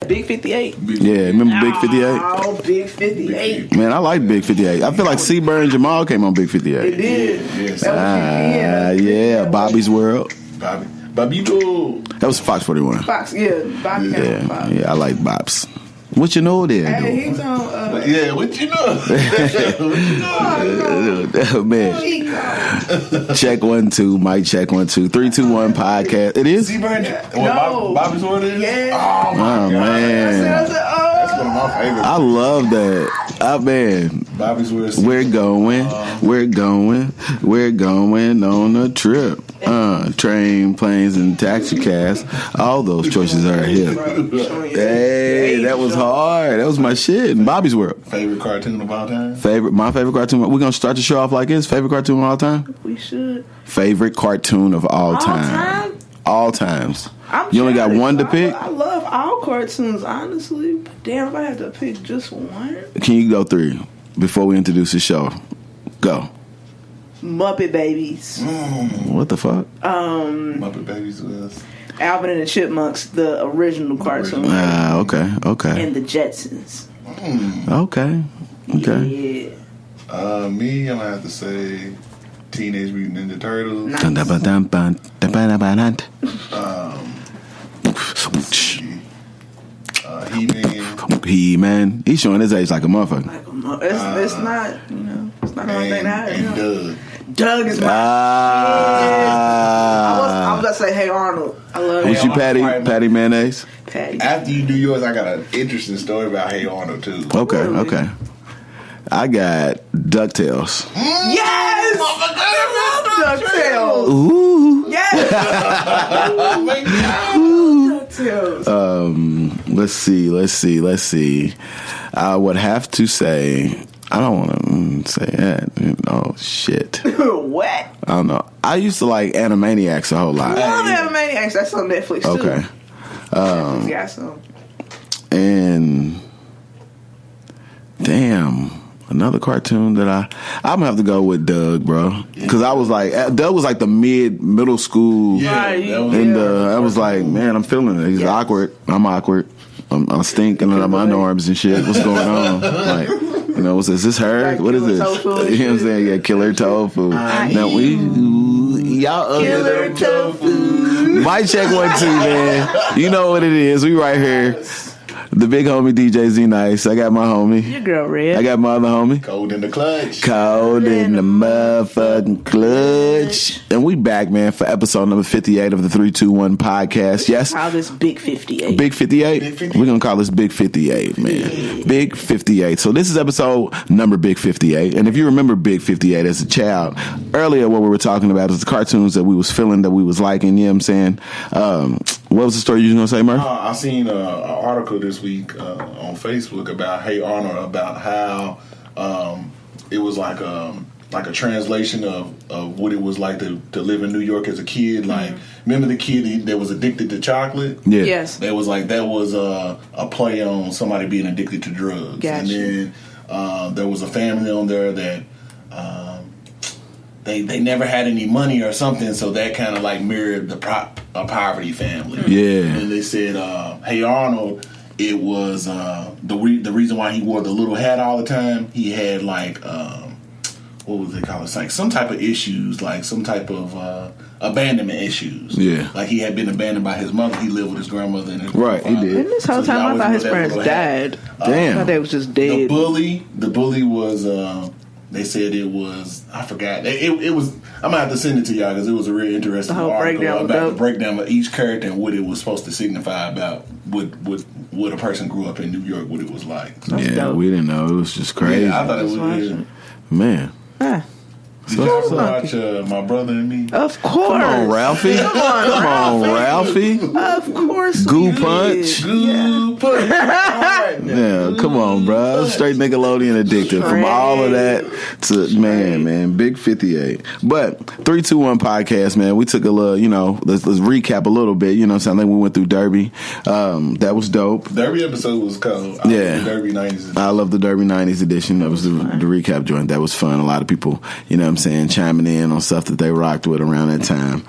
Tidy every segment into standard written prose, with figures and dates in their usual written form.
Big 58? Yeah, remember Big 58? Oh, Big 58. Man, I like Big 58. I feel like Seaburn and Jamal came on Big 58. It did. Yes. Yeah, Bobby's World. Bobby Joe. That was Fox 41. Fox, yeah. Bobby came on Fox. Yeah, I like Bops. What you know there, Hey, dude? he's on. Yeah, what you know? Man, check 1 2, mic check 1 2, 3 2 1 podcast. It is. No. Bobby's World is. Yeah. Oh my Oh god. man, That's one of my favorites. I love that. Man, Bobby's World. we're going on a trip. Train, planes, and taxi cabs. All those choices are hip. Hey, that was hard. That was my shit. In Bobby's World. Favorite cartoon of all time? My favorite cartoon. We're gonna start the show off like this. Favorite cartoon of all time? We should. Favorite cartoon of all time. All times. You only got one to pick? I love all cartoons, honestly. But damn, if I had to pick just one. Can you go 3 before we introduce the show? Go. Muppet Babies. What the fuck? Muppet Babies was Alvin and the Chipmunks, the original cartoon. Okay. And the Jetsons. Okay. Yeah. me, I'm gonna have to say Teenage Mutant Ninja Turtles. He-Man. He's showing his age like a motherfucker. It's not, it's not the only thing that And Doug. Doug is my I was about to say, Hey Arnold. I love Was you Patty Mayonnaise? Patty. After you do yours, I got an interesting story about Hey Arnold too. Okay. I got DuckTales. Yes! DuckTales. Ooh. Yes! DuckTales. Let's see. I would have to say, I don't want to say that. Oh, shit. What? I don't know. I used to like Animaniacs a whole lot. I love Animaniacs. That's on Netflix too. Okay. Netflix got some. And damn, another cartoon that I'm gonna have to go with Doug, bro, because I was like, Doug was like the middle school, I was like, man, I'm feeling it. He's awkward. I'm awkward. I'm stinking on my underarms and shit. What's going on? Like, is this her? Like what is this? tofu You know what I'm saying? Yeah, killer tofu. Now y'all Killer tofu. Mic check 1 2, man. You know what it is. We right here. The big homie DJ Z Nice. I got my homie. Your girl Red. I got my other homie. Cold in the clutch. Cold in the motherfucking clutch. And we back, man, for episode number 58 of the 321 podcast. Yes? Call this Big 58. Big 58? We're going to call this Big 58, man. Big 58. So this is episode number Big 58. And if you remember Big 58 as a child, earlier what we were talking about is the cartoons that we was feeling, that we was liking, you know what I'm saying? What was the story you was going to say, Murph? I seen an article this week on Facebook about Hey Arnold, about how it was like a translation of what it was like to live in New York as a kid. Like, remember the kid that was addicted to chocolate? Yeah. Yes. That was a play on somebody being addicted to drugs. Gotcha. And then there was a family on there that they never had any money or something, so that kind of like mirrored a poverty family. Yeah. And they said, Hey Arnold, it was the reason why he wore the little hat all the time. He had like what was it called? It's like some type of issues, like some type of abandonment issues. Yeah. Like he had been abandoned by his mother. He lived with his grandmother and his Right, he did. And this whole So he time I always thought his wore that parents little hat. died. Damn. I thought they was just dead. The bully was they said it was, I forgot. It was, I'm gonna have to send it to y'all because it was a real interesting The whole article breakdown was about the dope. breakdown of each character and what it was supposed to signify about what a person grew up in New York, what it was like. Yeah, dope. we didn't know. It was just crazy. Yeah, I thought it was watching. Man. Ah, Did you ever watch My Brother and Me? of course. Come on, Ralphie. Come on, Ralphie. Of course. Goo we Punch. did. Good punch. All right, now. Yeah, come on, bro. Straight Nickelodeon addicted. From all of that to man, Big 58. But 321 podcast, man. We took a little, let's recap a little bit. You know what I'm saying? I think we went through Derby. That was dope. Derby episode was cool. I love the Derby 90s edition. I love the Derby 90s edition. That was the recap joint. That was fun. A lot of people, chiming in on stuff that they rocked with around that time.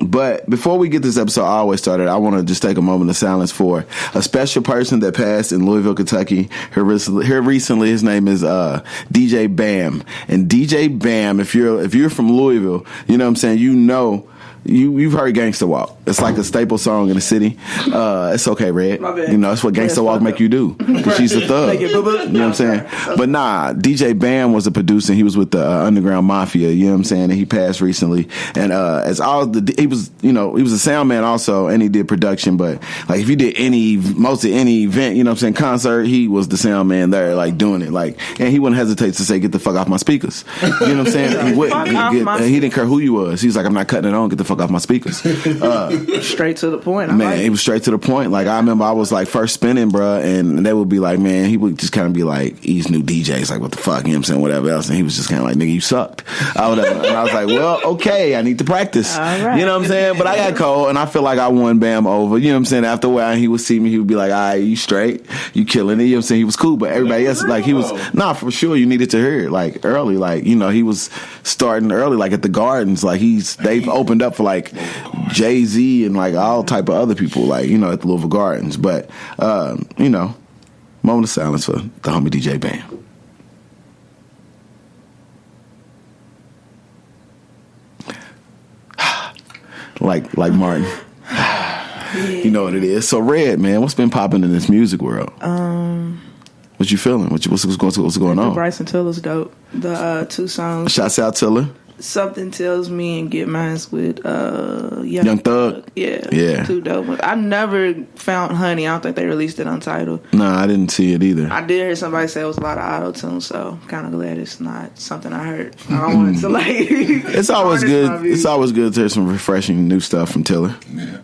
But before we get this episode always started, I want to just take a moment of silence for a special person that passed in Louisville, Kentucky. Here recently, his name is DJ Bam. And DJ Bam, if you're from Louisville, you know what I'm saying, you've heard Gangsta Walk. It's like a staple song in the city. It's okay, Red. My bad. That's what Gangsta Walk make you do. Because she's a thug. You know what I'm saying? But nah, DJ Bam was a producer. He was with the Underground Mafia. You know what I'm saying? And he passed recently. And he was a sound man also, and he did production. But like if you did most of any event, you know what I'm saying, concert, he was the sound man there, like doing it. Like, and he wouldn't hesitate to say, "Get the fuck off my speakers." You know what I'm saying? He wouldn't. He didn't care who you was. He was like, "I'm not cutting it on. Get the fuck off my speakers." Straight to the point. He was straight to the point. Like I remember I was like first spinning, bruh, and they would be like, man, he would just kind of be like, these new DJs, like, what the fuck, you know what I'm saying, whatever else, and he was just kind of like, nigga, you sucked. And I was like, well, okay, I need to practice. Right. You know what I'm saying? But I got cold, and I feel like I won Bam over. You know what I'm saying? After a while, he would see me, he would be like, all right, you straight, you killing it. You know what I'm saying? He was cool, but everybody else, like, he was, for sure, you needed to hear it, like, early, like, he was starting early, like, at the Gardens, like, they've opened up for, like, Jay-Z and, like, all type of other people, like, at the Louisville Gardens. But, moment of silence for the homie DJ Bam. like Martin. You know what it is. So, Red, man, what's been popping in this music world? What you feeling? What's going on? Bryson Tiller's dope. The 2 songs. Shouts out Tiller. Something Tells Me and Get Mines with Young Thug. Yeah. 2 dope. I never found Honey. I don't think they released it on Tidal. No, I didn't see it either. I did hear somebody say it was a lot of auto-tune, so kind of glad it's not something I heard. I don't want it to like... It's always good. It's always good to hear some refreshing new stuff from Tiller. Yeah.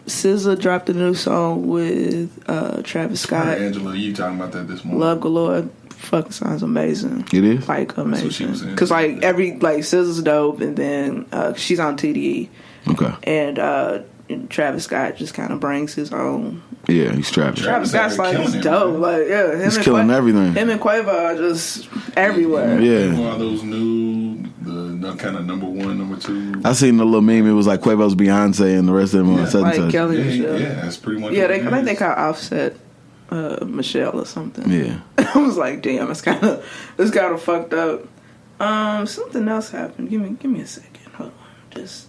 SZA dropped a new song with Travis Scott. Angela, you talking about that this morning? Love Galore. Fucking sounds amazing. It is? Like, amazing. Because, like, SZA's dope, and then she's on TDE. Okay. And Travis Scott just kind of brings his own. Yeah, he's Travis. Travis Scott's like, he's dope. Like, yeah. He's killing everything. Him and Quavo are just everywhere. Yeah. One of those the kind of number 1, number 2. I seen the little meme. It was like Quavo's Beyonce and the rest of them on such and such. Kelly Michelle. Yeah, that's pretty much. Yeah, I think they call Offset Michelle or something. Yeah. I was like, damn, it's kind of fucked up. Something else happened. Give me a second. Hold on, just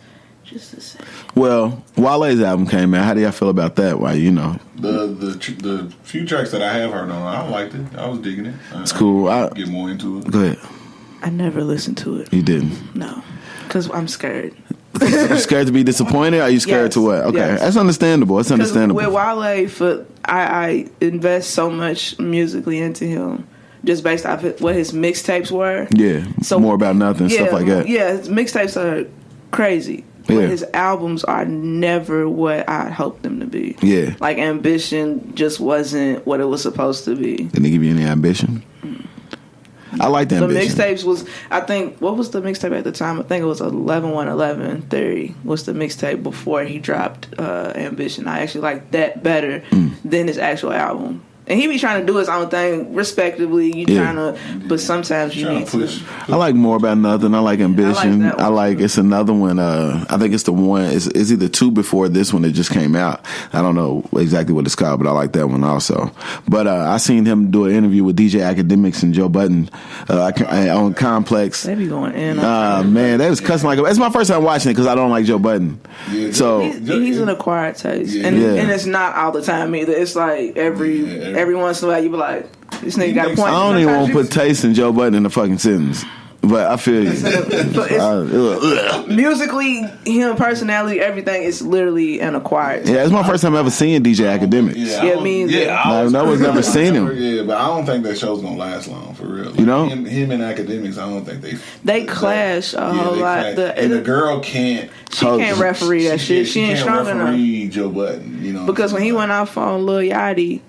a second. Well, Wale's album came out. How do y'all feel about that? Why, the few tracks that I have heard on, I liked it. I was digging it. It's cool. I'll get more into it. Go ahead. I never listened to it. You didn't? No, because I'm scared. I'm scared to be disappointed? Or are you scared to what? Okay, that's understandable. It's understandable. With Wale, I invest so much musically into him, just based off what his mixtapes were. Yeah, so More About Nothing, stuff like that. Yeah, his mixtapes are crazy. But his albums are never what I hoped them to be. Yeah. Like, Ambition just wasn't what it was supposed to be. Didn't he give you any ambition? I like the Ambition. The mixtapes was, I think, what was the mixtape at the time? I think it was 11-1-11 Theory was the mixtape before he dropped Ambition. I actually like that better than his actual album. And he be trying to do his own thing, respectively. But sometimes you need to. I like More About Nothing. I like Ambition. I like it's another one. I think it's the one. It's either 2 before this one that just came out. I don't know exactly what it's called, but I like that one also. But I seen him do an interview with DJ Academics and Joe Budden on Complex. They be going in. Man, they was cussing like. It's my first time watching it because I don't like Joe Budden. Yeah, so he's an acquired taste, and it's not all the time either. It's like every once in a while you be like, this nigga got a point. I don't even want to put taste in Joe Budden in the fucking sentence. But I feel you. Musically, him, personality, everything is literally an acquired. Yeah, it's my first time ever seeing DJ Academics. I was never seen him. Yeah, but I don't think that show's gonna last long for real. Like, you know, him and Academics, I don't think they clash a whole lot. And the girl can't. She can't referee that shit. She ain't strong enough. Referee Joe Budden, because when he went off on Lil Yachty.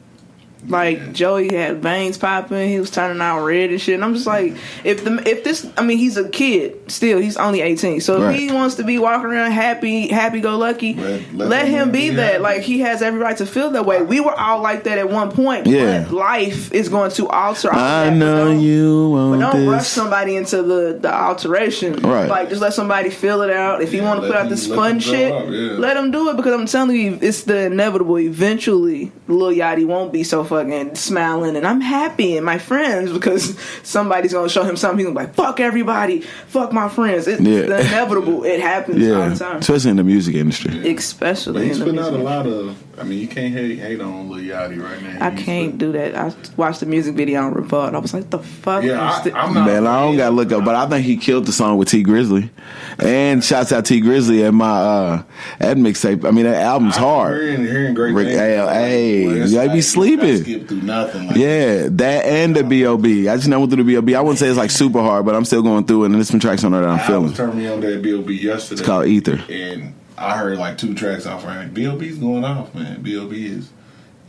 Like Joey had veins popping, he was turning out red and shit. And I'm just like, if this, I mean, he's a kid still. He's only 18, so if he wants to be walking around happy go lucky, let him be that. Like he has every right to feel that way. We were all like that at one point. Yeah. But life is going to alter. I know you want but don't this. rush somebody into the alteration. Right. Like just let somebody feel it out. If you want to put out this fun shit, let him do it. Because I'm telling you, it's the inevitable. Eventually, Lil Yachty won't be so fucking smiling and I'm happy and my friends because somebody's gonna show him something. He's gonna be like, fuck everybody, fuck my friends. It's the inevitable. It happens all the time, especially in the music industry. Especially he's in the putting music out a lot of. I mean, you can't hate on Lil Yachty right now. I can't do that. I watched the music video on Revolt. I was like, the fuck? I'm not. Man, I don't gotta look up, but I think he killed the song with T Grizzly. And shouts out T Grizzly at my at mixtape. I mean, that album's hard. Hearing great things. Hey, you gotta be sleeping. Skip through nothing. That and the B.O.B. I just never went through the B.O.B. I wouldn't say it's like super hard, but I'm still going through it, and there's some tracks on there that I'm feeling. Turned me on that B.O.B. yesterday. It's called Ether. And I heard like 2 tracks off right. B.O.B.'s going off, man. B.O.B. is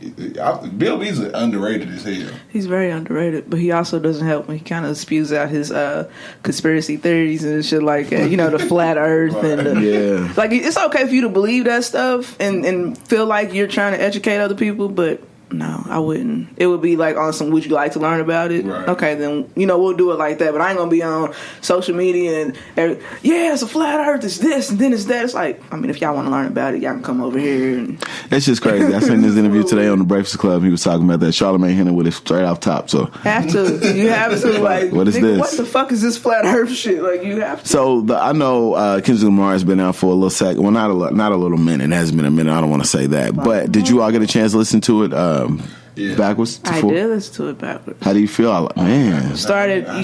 underrated as hell. He's very underrated, but he also doesn't help when he kind of spews out his conspiracy theories and shit like the flat Earth and like it's okay for you to believe that stuff and feel like you're trying to educate other people, but no, I wouldn't. It would be like on some, would you like to learn about it? Right. Okay, then, we'll do it like that. But I ain't going to be on social media and it's a flat earth, it's this, and then it's that. It's like, I mean, if y'all want to learn about it, y'all can come over here. And that's just crazy. I seen this interview today on the Breakfast Club. He was talking about that. Charlamagne hit him with it straight off top. So you have to. Like, what is this? What the fuck is this flat earth shit? Like, you have to. So I know Kendrick Lamar has been out for a little second. Well, not a little minute. It hasn't been a minute. I don't want to say that. But did you all get a chance to listen to it? Backwards? I did listen to it backwards. How do you feel? Man. You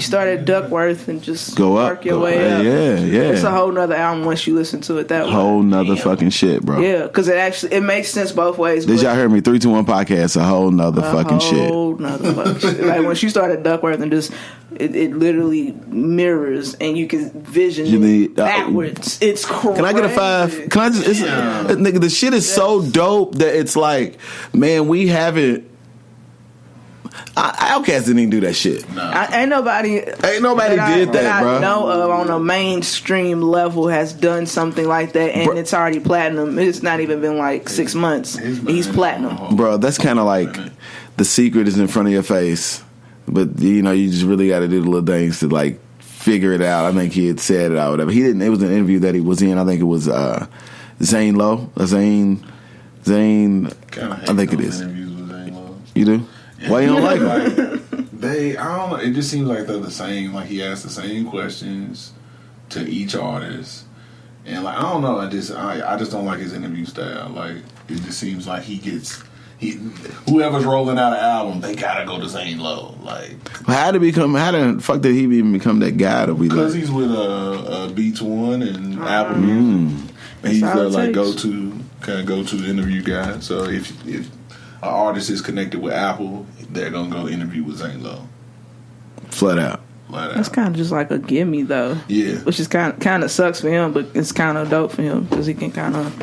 started Duckworth and just go up, work your way up. Yeah. It's a whole nother album once you listen to it that way. Whole nother fucking shit, bro. Yeah, because it makes sense both ways. Did y'all hear me? 321 podcast, a whole nother fucking shit. Whole nother fucking shit. Like when she started Duckworth and just it literally mirrors and you can vision it backwards. It's crazy. Can I get a 5? Can I just? Nigga, the shit is so dope that it's like, man, we haven't. Outkast didn't even do that shit. No. Ain't nobody did that, bro. I know of on a mainstream level has done something like that, and it's already platinum. It's not even been like 6 months. He's platinum, bro. That's kind of like the secret is in front of your face, but you just really got to do the little things to like figure it out. I think he had said it or whatever. He didn't. It was an interview that he was in. I think it was Zane Lowe. Zane. I think it is. You do? Why you don't like them? I don't know. It just seems like they're the same. Like he asks the same questions to each artist, and like I don't know. I just don't like his interview style. Like it just seems like whoever's rolling out an album, they gotta go to Zane Lowe. Like how the fuck did he even become that guy to be? Because he's with Beats One and Apple Music. And he's their like go to interview guy. So if an artist is connected with Apple, they're gonna go interview with Zane Lowe. Flat out. That's kind of just like a gimme though. Yeah. Which is kind of sucks for him, but it's kind of dope for him because he can kind of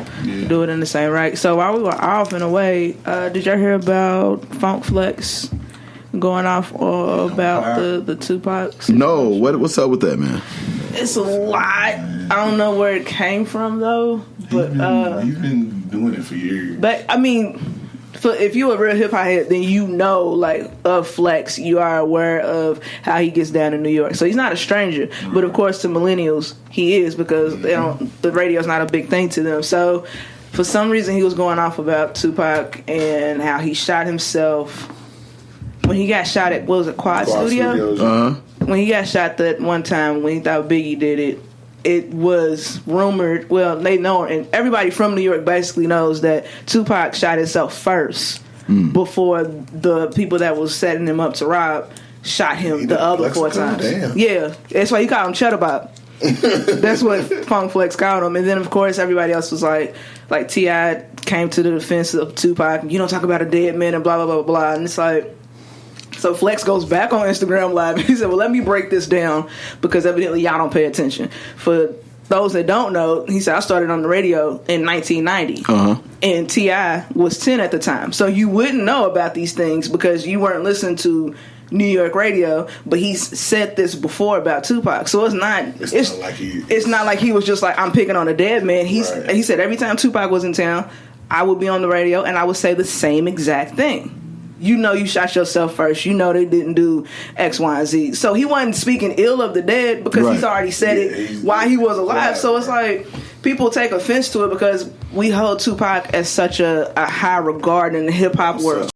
do it in the same right. So while we were off in a way, did y'all hear about Funk Flex going off about the Tupac? No. What's up with that, man? It's a lot. I don't know where it came from though, but he's been doing it for years. But I mean. If you're a real hip hop head, then like of Flex, you are aware of how he gets down in New York. So he's not a stranger, but of course to millennials he is because the radio's not a big thing to them. So for some reason he was going off about Tupac and how he shot himself when he got shot at Quad Studios. When he got shot that one time when he thought Biggie did it. It was rumored, well, they know, and everybody from New York basically knows that Tupac shot himself first before the people that was setting him up to rob shot him the other 4 times. Damn. Yeah, that's why you call him Cheddar Bob. That's what Funk Flex called him. And then, of course, everybody else was like T.I. came to the defense of Tupac. You don't talk about a dead man and blah, blah, blah, blah. And it's like... So Flex goes back on Instagram Live and he said, well, let me break this down because evidently y'all don't pay attention. For those that don't know, he said, I started on the radio in 1990. and T.I. was 10 at the time. So you wouldn't know about these things because you weren't listening to New York radio, but he's said this before about Tupac. So it's not like he was just like, I'm picking on a dead man. He said every time Tupac was in town, I would be on the radio and I would say the same exact thing. You know you shot yourself first. You know they didn't do X, Y, and Z. So he wasn't speaking ill of the dead because he's already said it while he was alive. So it's like people take offense to it because we hold Tupac as such a high regard in the hip hop world.